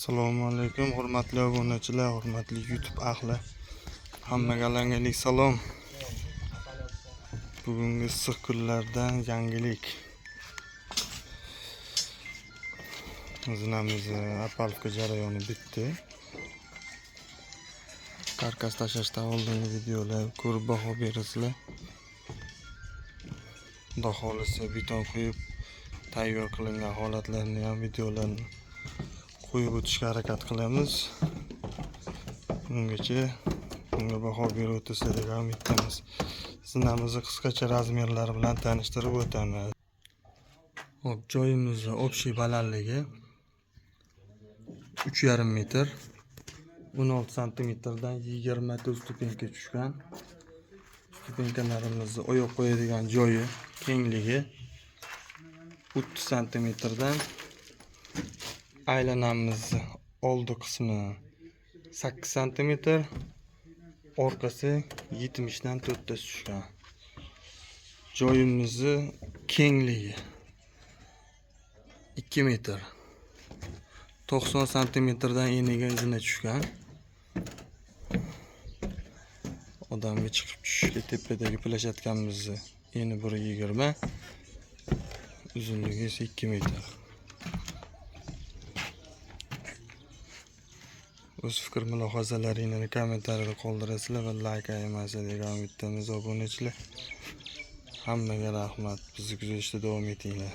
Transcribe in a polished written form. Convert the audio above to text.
Assalomu alaykum, hurmatli obunachilar, hurmatli YouTube ahli. Hammaga alangali salom. Bugungi issiq kunlardan yangilik. Zinamiz apalka jarayoni bitdi. Karkas tashlashdan oldingi videolar ko'rib baho berasizlar. Xudo xolisa beton qo'yib tayyor qilingan holatlarni ham videolarni qo'yib o'tishga harakat qilamiz. Bungacha bunga baho berib o'tasizlar degan umiddamiz. Zinamizni qisqacha razmerlari bilan tanishtirib o'tamiz. Hop, joyimizni общий balandligi 3,5 metr, 16 santimetrdan 20 stupenka tushgan. Stupenkalarimizni oyoq qo'yadigan joyi kengligi 30 santimetrdan, aylanamizni oldi qismi 8 santimetr, orqasi 70 dan 4 ta tushgan. Joyimizni kengligi 2 metr, 90 santimetrdan eniga izini tushgan. Odamga chiqib tushishga tepadagi plashadkamizni eni 1,20, uzunligi esa 2 metr. O'z fikr mulohazalaringizni kommentariyada qoldirasizlar va like ayamasiz degan umiddamiz obunachilar. Hammaga rahmat. Bizni kuzatishda davom etinglar.